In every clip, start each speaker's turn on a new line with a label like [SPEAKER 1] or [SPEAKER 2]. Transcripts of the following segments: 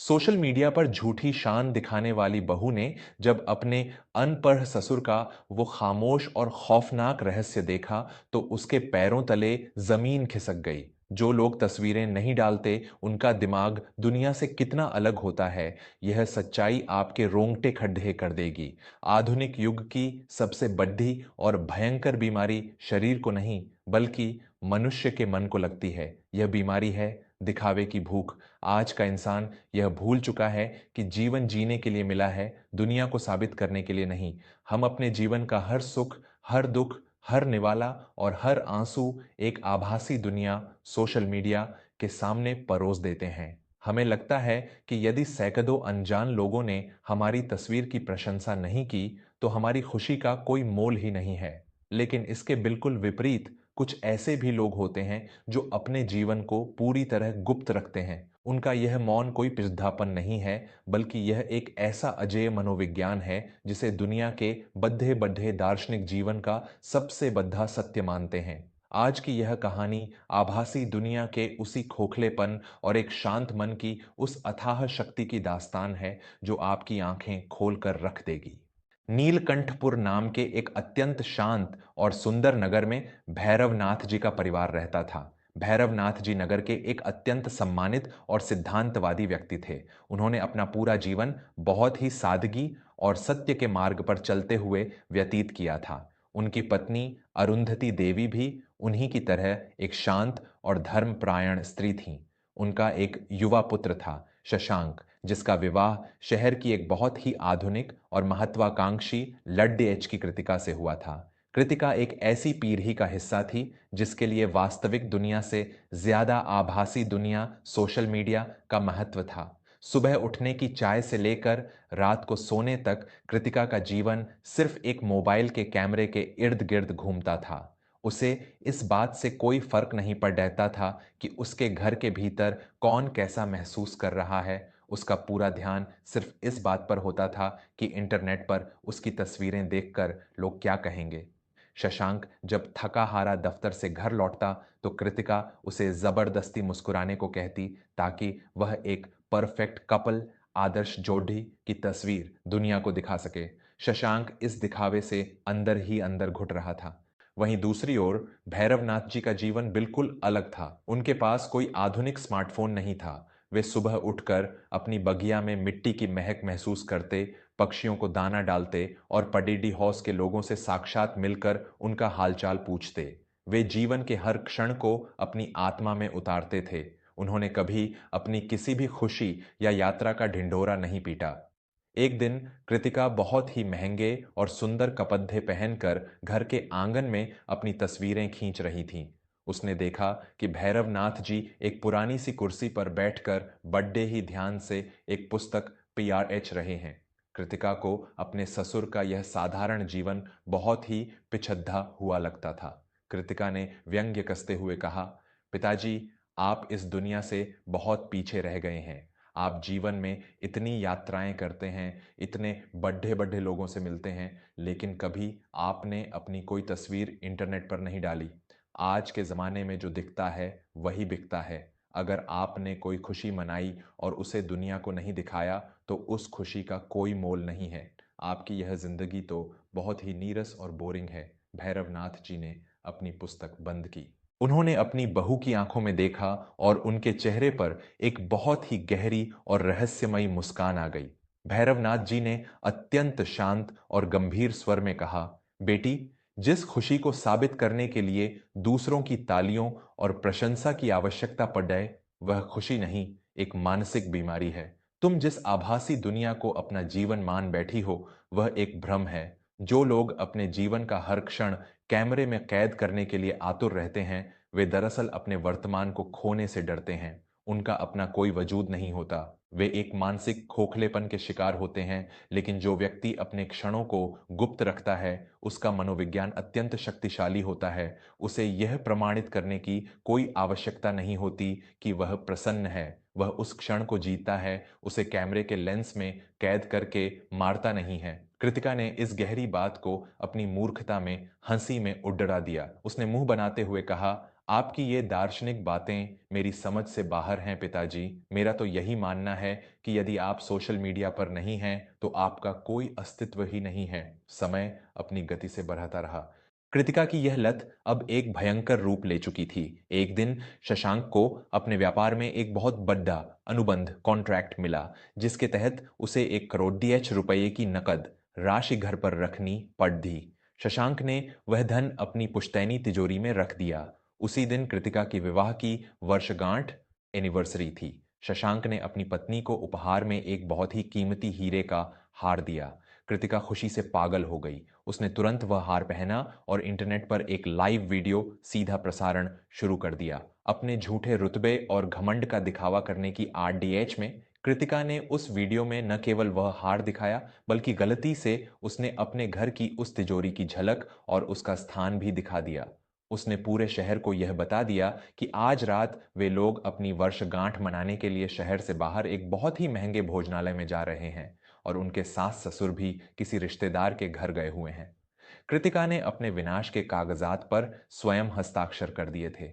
[SPEAKER 1] Social media पर झूठी शान दिखाने वाली बहू ने जब अपने अनपढ़ ससुर का वो खामोश और खौफनाक रहस्य देखा तो उसके पैरों तले जमीन खिसक गई। जो लोग तस्वीरें नहीं डालते उनका दिमाग दुनिया से कितना अलग होता है, यह सच्चाई आपके रोंगटे खड़े कर देगी। आधुनिक युग की सबसे बड़ी और भयंकर बीमारी शरीर को नहीं बल्कि मनुष्य के मन को लगती है। यह बीमारी है दिखावे की भूख। आज का इंसान यह भूल चुका है कि जीवन जीने के लिए मिला है, दुनिया को साबित करने के लिए नहीं। हम अपने जीवन का हर सुख, हर दुख, हर निवाला और हर आंसू एक आभासी दुनिया सोशल मीडिया के सामने परोस देते हैं। हमें लगता है कि यदि सैकड़ों अनजान लोगों ने हमारी तस्वीर की प्रशंसा नहीं की तो हमारी खुशी का कोई मोल ही नहीं है। लेकिन इसके बिल्कुल विपरीत कुछ ऐसे भी लोग होते हैं जो अपने जीवन को पूरी तरह गुप्त रखते हैं। उनका यह मौन कोई पिछड़ापन नहीं है, बल्कि यह एक ऐसा अजेय मनोविज्ञान है जिसे दुनिया के बद्धे बद्धे दार्शनिक जीवन का सबसे बद्धा सत्य मानते हैं। आज की यह कहानी आभासी दुनिया के उसी खोखलेपन और एक शांत मन की उस अथाह शक्ति की दास्तान है जो आपकी आंखें खोलकर रख देगी। नीलकंठपुर नाम के एक अत्यंत शांत और सुंदर नगर में भैरवनाथ जी का परिवार रहता था। भैरवनाथ जी नगर के एक अत्यंत सम्मानित और सिद्धांतवादी व्यक्ति थे। उन्होंने अपना पूरा जीवन बहुत ही सादगी और सत्य के मार्ग पर चलते हुए व्यतीत किया था। उनकी पत्नी अरुंधति देवी भी उन्हीं की तरह एक शांत और धर्मपरायण स्त्री थीं। उनका एक युवा पुत्र था, शशांक, जिसका विवाह शहर की एक बहुत ही आधुनिक और महत्वाकांक्षी लड्डे एच की कृतिका से हुआ था। कृतिका एक ऐसी पीढ़ी का हिस्सा थी जिसके लिए वास्तविक दुनिया से ज्यादा आभासी दुनिया सोशल मीडिया का महत्व था। सुबह उठने की चाय से लेकर रात को सोने तक कृतिका का जीवन सिर्फ एक मोबाइल के कैमरे के इर्द गिर्द घूमता था। उसे इस बात से कोई फर्क नहीं पड़ रहता था कि उसके घर के भीतर कौन कैसा महसूस कर रहा है। उसका पूरा ध्यान सिर्फ इस बात पर होता था कि इंटरनेट पर उसकी तस्वीरें देखकर लोग क्या कहेंगे। शशांक जब थका हारा दफ्तर से घर लौटता तो कृतिका उसे जबरदस्ती मुस्कुराने को कहती ताकि वह एक परफेक्ट कपल, आदर्श जोड़ी की तस्वीर दुनिया को दिखा सके। शशांक इस दिखावे से अंदर ही अंदर घुट रहा था। वहीं दूसरी ओर भैरवनाथ जी का जीवन बिल्कुल अलग था। उनके पास कोई आधुनिक स्मार्टफोन नहीं था। वे सुबह उठकर अपनी बगिया में मिट्टी की महक महसूस करते, पक्षियों को दाना डालते और पडीडी हाउस के लोगों से साक्षात मिलकर उनका हालचाल पूछते। वे जीवन के हर क्षण को अपनी आत्मा में उतारते थे। उन्होंने कभी अपनी किसी भी खुशी या यात्रा का ढिंढोरा नहीं पीटा। एक दिन कृतिका बहुत ही महंगे और सुंदर कपड़े पहनकर घर के आंगन में अपनी तस्वीरें खींच रही थीं। उसने देखा कि भैरवनाथ जी एक पुरानी सी कुर्सी पर बैठकर बड़े ही ध्यान से एक पुस्तक पीआरएच रहे हैं। कृतिका को अपने ससुर का यह साधारण जीवन बहुत ही पिछद्दा हुआ लगता था। कृतिका ने व्यंग्य कसते हुए कहा, पिताजी, आप इस दुनिया से बहुत पीछे रह गए हैं। आप जीवन में इतनी यात्राएं करते हैं, इतने बड़े बड़े लोगों से मिलते हैं, लेकिन कभी आपने अपनी कोई तस्वीर इंटरनेट पर नहीं डाली। आज के ज़माने में जो दिखता है वही बिकता है। अगर आपने कोई खुशी मनाई और उसे दुनिया को नहीं दिखाया तो उस खुशी का कोई मोल नहीं है। आपकी यह जिंदगी तो बहुत ही नीरस और बोरिंग है। भैरवनाथ जी ने अपनी पुस्तक बंद की। उन्होंने अपनी बहू की आंखों में देखा और उनके चेहरे पर एक बहुत ही गहरी और रहस्यमयी मुस्कान आ गई। भैरवनाथ जी ने अत्यंत शांत और गंभीर स्वर में कहा, बेटी, जिस खुशी को साबित करने के लिए दूसरों की तालियों और प्रशंसा की आवश्यकता पड़ जाए, वह खुशी नहीं, एक मानसिक बीमारी है। तुम जिस आभासी दुनिया को अपना जीवन मान बैठी हो, वह एक भ्रम है। जो लोग अपने जीवन का हर क्षण कैमरे में कैद करने के लिए आतुर रहते हैं, वे दरअसल अपने वर्तमान को खोने से डरते हैं। उनका अपना कोई वजूद नहीं होता। वे एक मानसिक खोखलेपन के शिकार होते हैं। लेकिन जो व्यक्ति अपने क्षणों को गुप्त रखता है, उसका मनोविज्ञान अत्यंत शक्तिशाली होता है। उसे यह प्रमाणित करने की कोई आवश्यकता नहीं होती कि वह प्रसन्न है। वह उस क्षण को जीता है, उसे कैमरे के लेंस में कैद करके मारता नहीं है। कृतिका ने इस गहरी बात को अपनी मूर्खता में हंसी में उड़ड़ा दिया। उसने मुंह बनाते हुए कहा, आपकी ये दार्शनिक बातें मेरी समझ से बाहर हैं पिताजी। मेरा तो यही मानना है कि यदि आप सोशल मीडिया पर नहीं हैं, तो आपका कोई अस्तित्व ही नहीं है। समय अपनी गति से बढ़ाता रहा। कृतिका की यह लत अब एक भयंकर रूप ले चुकी थी। एक दिन शशांक को अपने व्यापार में एक बहुत बड़ा अनुबंध कॉन्ट्रैक्ट मिला, जिसके तहत उसे 1 करोड़ की नकद राशि घर पर रखनी पड़ दी। शशांक ने वह धन अपनी पुश्तैनी तिजोरी में रख दिया। उसी दिन कृतिका की विवाह की वर्षगांठ एनिवर्सरी थी। शशांक ने अपनी पत्नी को उपहार में एक बहुत ही कीमती हीरे का हार दिया। कृतिका खुशी से पागल हो गई। उसने तुरंत वह हार पहना और इंटरनेट पर एक लाइव वीडियो सीधा प्रसारण शुरू कर दिया। अपने झूठे रुतबे और घमंड का दिखावा करने की आरडीएच में कृतिका ने उस वीडियो में न केवल वह हार दिखाया, बल्कि गलती से उसने अपने घर की उस तिजोरी की झलक और उसका स्थान भी दिखा दिया। उसने पूरे शहर को यह बता दिया कि आज रात वे लोग अपनी वर्षगांठ मनाने के लिए शहर से बाहर एक बहुत ही महंगे भोजनालय में जा रहे हैं और उनके सास ससुर भी किसी रिश्तेदार के घर गए हुए हैं। कृतिका ने अपने विनाश के कागजात पर स्वयं हस्ताक्षर कर दिए थे।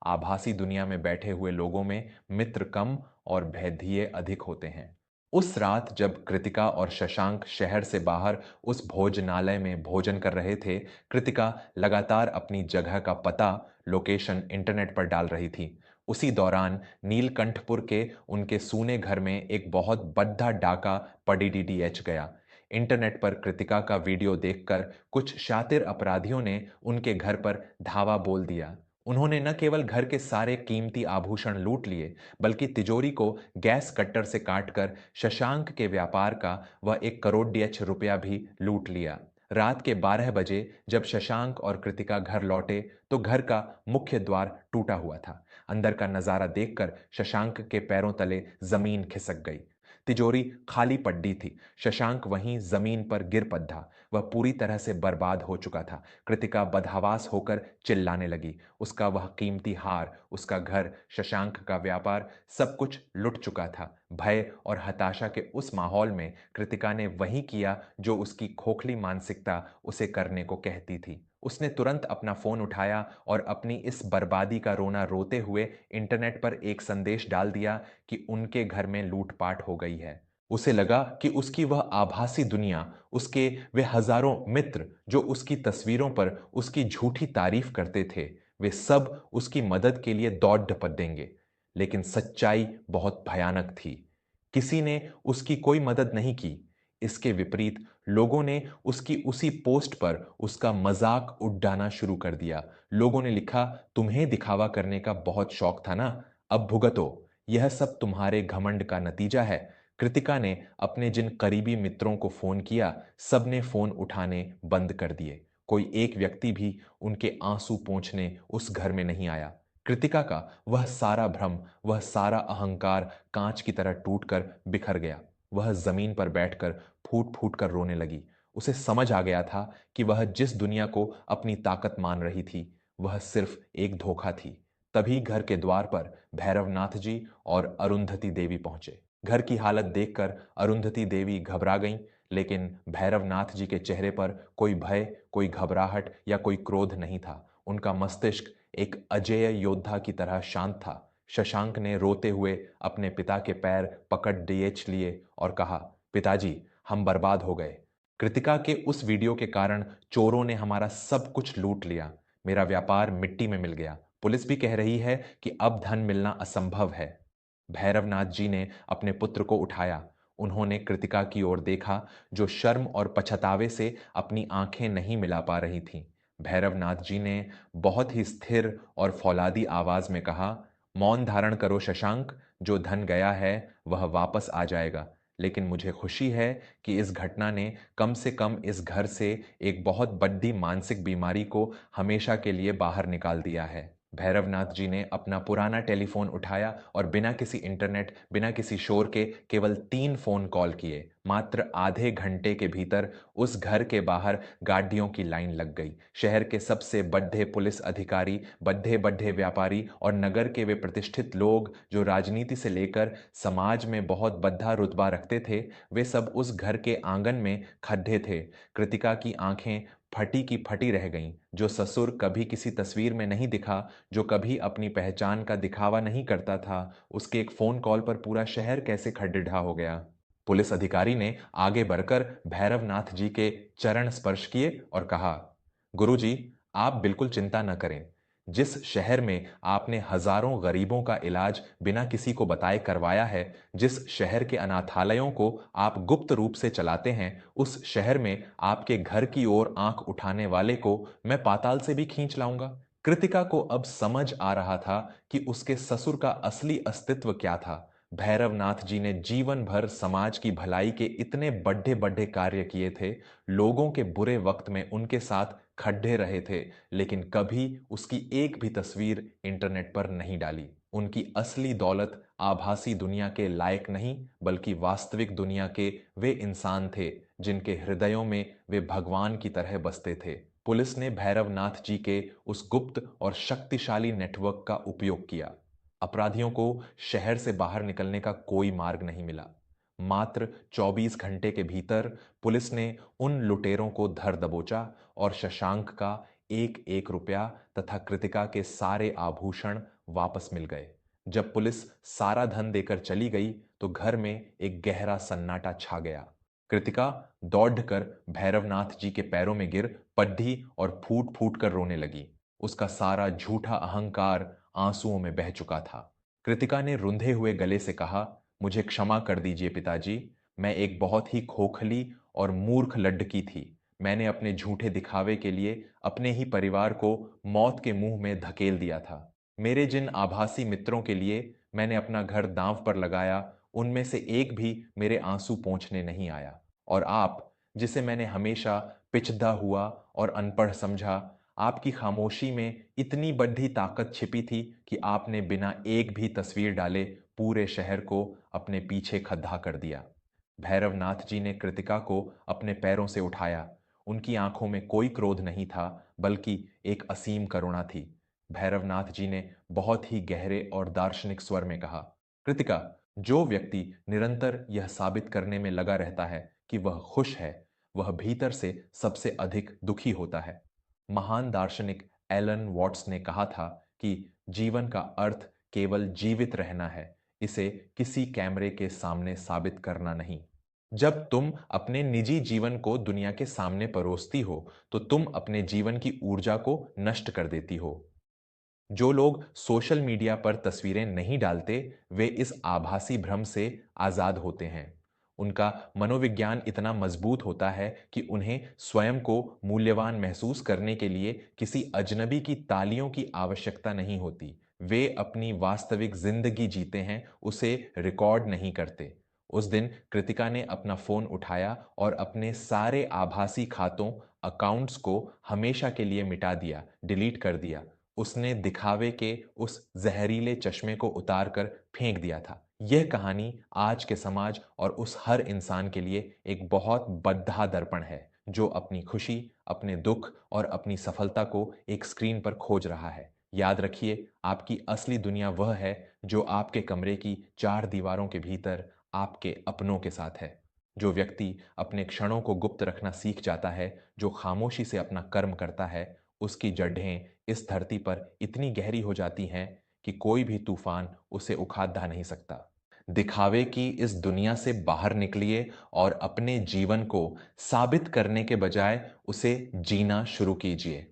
[SPEAKER 1] आभासी दुनिया में बैठे हुए लोगों में मित्र कम और भेदिए अधिक होते हैं। उस रात जब कृतिका और शशांक शहर से बाहर उस भोजनालय में भोजन कर रहे थे, कृतिका लगातार अपनी जगह का पता लोकेशन इंटरनेट पर डाल रही थी। उसी दौरान नीलकंठपुर के उनके सूने घर में एक बहुत बड़ा डाका पड़ीडीडीएच गया। इंटरनेट पर कृतिका का वीडियो देखकर कुछ शातिर अपराधियों ने उनके घर पर धावा बोल दिया। उन्होंने न केवल घर के सारे कीमती आभूषण लूट लिए, बल्कि तिजोरी को गैस कट्टर से काटकर शशांक के व्यापार का वह 1 करोड़ रुपया भी लूट लिया। रात के 12 बजे जब शशांक और कृतिका घर लौटे, तो घर का मुख्य द्वार टूटा हुआ था। अंदर का नजारा देखकर शशांक के पैरों तले जमीन खिसक गई। तिजोरी खाली पड्डी थी। शशांक वहीं जमीन पर गिर पड़ा। वह पूरी तरह से बर्बाद हो चुका था। कृतिका बदहवास होकर चिल्लाने लगी। उसका वह कीमती हार, उसका घर, शशांक का व्यापार, सब कुछ लुट चुका था। भय और हताशा के उस माहौल में कृतिका ने वही किया जो उसकी खोखली मानसिकता उसे करने को कहती थी। उसने तुरंत अपना फोन उठाया और अपनी इस बर्बादी का रोना रोते हुए इंटरनेट पर एक संदेश डाल दिया कि उनके घर में लूटपाट हो गई है। उसे लगा कि उसकी वह आभासी दुनिया, उसके वे हजारों मित्र जो उसकी तस्वीरों पर उसकी झूठी तारीफ करते थे, वे सब उसकी मदद के लिए दौड़ डपट देंगे। लेकिन सच्चाई बहुत भयानक थी। किसी ने उसकी कोई मदद नहीं की। इसके विपरीत लोगों ने उसकी उसी पोस्ट पर उसका मजाक उड़ाना शुरू कर दिया। लोगों ने लिखा, तुम्हें दिखावा करने का बहुत शौक था ना, अब भुगतो। यह सब तुम्हारे घमंड का नतीजा है। कृतिका ने अपने जिन करीबी मित्रों को फोन किया, सबने फोन उठाने बंद कर दिए। कोई एक व्यक्ति भी उनके आंसू पोंछने उस घर में नहीं आया। कृतिका का वह सारा भ्रम, वह सारा अहंकार कांच की तरह टूटकर बिखर गया। वह जमीन पर बैठकर फूट फूट कर रोने लगी। उसे समझ आ गया था कि वह जिस दुनिया को अपनी ताकत मान रही थी, वह सिर्फ एक धोखा थी। तभी घर के द्वार पर भैरवनाथ जी और अरुंधति देवी पहुंचे। घर की हालत देखकर अरुंधति देवी घबरा गईं, लेकिन भैरवनाथ जी के चेहरे पर कोई भय, कोई घबराहट या कोई क्रोध नहीं था। उनका मस्तिष्क एक अजेय योद्धा की तरह शांत था। शशांक ने रोते हुए अपने पिता के पैर पकड़ डीएच लिए और कहा, पिताजी, हम बर्बाद हो गए। कृतिका के उस वीडियो के कारण चोरों ने हमारा सब कुछ लूट लिया। मेरा व्यापार मिट्टी में मिल गया। पुलिस भी कह रही है कि अब धन मिलना असंभव है। भैरवनाथ जी ने अपने पुत्र को उठाया। उन्होंने कृतिका की ओर देखा, जो शर्म और पछतावे से अपनी आंखें नहीं मिला पा रही थीं। भैरवनाथ जी ने बहुत ही स्थिर और फौलादी आवाज में कहा, मौन धारण करो शशांक, जो धन गया है वह वापस आ जाएगा। लेकिन मुझे खुशी है कि इस घटना ने कम से कम इस घर से एक बहुत बड़ी मानसिक बीमारी को हमेशा के लिए बाहर निकाल दिया है। भैरवनाथ जी ने अपना पुराना टेलीफोन उठाया और बिना किसी इंटरनेट, बिना किसी शोर के केवल 3 फोन कॉल किए। मात्र आधे घंटे के भीतर उस घर के बाहर गाड़ियों की लाइन लग गई। शहर के सबसे बड़े पुलिस अधिकारी, बड़े बड़े व्यापारी और नगर के वे प्रतिष्ठित लोग जो राजनीति से लेकर समाज में बहुत बड़ा रुतबा रखते थे, वे सब उस घर के आंगन में खड्डे थे। कृतिका की आंखें फटी की फटी रह गईं। जो ससुर कभी किसी तस्वीर में नहीं दिखा, जो कभी अपनी पहचान का दिखावा नहीं करता था, उसके एक फोन कॉल पर पूरा शहर कैसे खड़िढा हो गया। पुलिस अधिकारी ने आगे बढ़कर भैरवनाथ जी के चरण स्पर्श किए और कहा, गुरुजी, आप बिल्कुल चिंता न करें। जिस शहर में आपने हजारों गरीबों का इलाज बिना किसी को बताए करवाया है, जिस शहर के अनाथालयों को आप गुप्त रूप से चलाते हैं, उस शहर में आपके घर की ओर आंख उठाने वाले को मैं पाताल से भी खींच लाऊंगा। कृतिका को अब समझ आ रहा था कि उसके ससुर का असली अस्तित्व क्या था। भैरवनाथ जी ने जीवन भर समाज की भलाई के इतने बड़े बड़े कार्य किए थे, लोगों के बुरे वक्त में उनके साथ खड़े रहे थे, लेकिन कभी उसकी एक भी तस्वीर इंटरनेट पर नहीं डाली। उनकी असली दौलत आभासी दुनिया के लायक नहीं, बल्कि वास्तविक दुनिया के वे इंसान थे जिनके हृदयों में वे भगवान की तरह बसते थे। पुलिस ने भैरवनाथ जी के उस गुप्त और शक्तिशाली नेटवर्क का उपयोग किया। अपराधियों को शहर से बाहर निकलने का कोई मार्ग नहीं मिला। मात्र 24 घंटे के भीतर पुलिस ने उन लुटेरों को धर दबोचा और शशांक का एक एक रुपया तथा कृतिका के सारे आभूषण वापस मिल गए। जब पुलिस सारा धन देकर चली गई तो घर में एक गहरा सन्नाटा छा गया। कृतिका दौड़कर भैरवनाथ जी के पैरों में गिर पड्डी और फूट फूट कर रोने लगी। उसका सारा झूठा अहंकार आंसुओं में बह चुका था। कृतिका ने रुंधे हुए गले से कहा, मुझे क्षमा कर दीजिए पिताजी। मैं एक बहुत ही खोखली और मूर्ख लड्डकी थी। मैंने अपने झूठे दिखावे के लिए अपने ही परिवार को मौत के मुंह में धकेल दिया था। मेरे जिन आभासी मित्रों के लिए मैंने अपना घर दांव पर लगाया, उनमें से एक भी मेरे आंसू पोंछने नहीं आया। और आप, जिसे मैंने हमेशा पिछड़ा हुआ और अनपढ़ समझा, आपकी खामोशी में इतनी बड़ी ताकत छिपी थी कि आपने बिना एक भी तस्वीर डाले पूरे शहर को अपने पीछे खद्दा कर दिया। भैरवनाथ जी ने कृतिका को अपने पैरों से उठाया। उनकी आंखों में कोई क्रोध नहीं था, बल्कि एक असीम करुणा थी। भैरवनाथ जी ने बहुत ही गहरे और दार्शनिक स्वर में कहा, कृतिका, जो व्यक्ति निरंतर यह साबित करने में लगा रहता है कि वह खुश है, वह भीतर से सबसे अधिक दुखी होता है। महान दार्शनिक एलन वॉट्स ने कहा था कि जीवन का अर्थ केवल जीवित रहना है, इसे किसी कैमरे के सामने साबित करना नहीं। जब तुम अपने निजी जीवन को दुनिया के सामने परोसती हो, तो तुम अपने जीवन की ऊर्जा को नष्ट कर देती हो। जो लोग सोशल मीडिया पर तस्वीरें नहीं डालते, वे इस आभासी भ्रम से आजाद होते हैं। उनका मनोविज्ञान इतना मजबूत होता है कि उन्हें स्वयं को मूल्यवान महसूस करने के लिए किसी अजनबी की तालियों की आवश्यकता नहीं होती। वे अपनी वास्तविक जिंदगी जीते हैं, उसे रिकॉर्ड नहीं करते। उस दिन कृतिका ने अपना फोन उठाया और अपने सारे आभासी खातों, अकाउंट्स को हमेशा के लिए मिटा दिया, डिलीट कर दिया। उसने दिखावे के उस जहरीले चश्मे को उतार कर फेंक दिया था। यह कहानी आज के समाज और उस हर इंसान के लिए एक बहुत बद्धा दर्पण है, जो अपनी खुशी, अपने दुख और अपनी सफलता को एक स्क्रीन पर खोज रहा है। याद रखिए, आपकी असली दुनिया वह है जो आपके कमरे की चार दीवारों के भीतर आपके अपनों के साथ है। जो व्यक्ति अपने क्षणों को गुप्त रखना सीख जाता है, जो खामोशी से अपना कर्म करता है, उसकी जड़ें इस धरती पर इतनी गहरी हो जाती हैं कि कोई भी तूफान उसे उखाड़ नहीं सकता। दिखावे की इस दुनिया से बाहर निकलिए और अपने जीवन को साबित करने के बजाय उसे जीना शुरू कीजिए।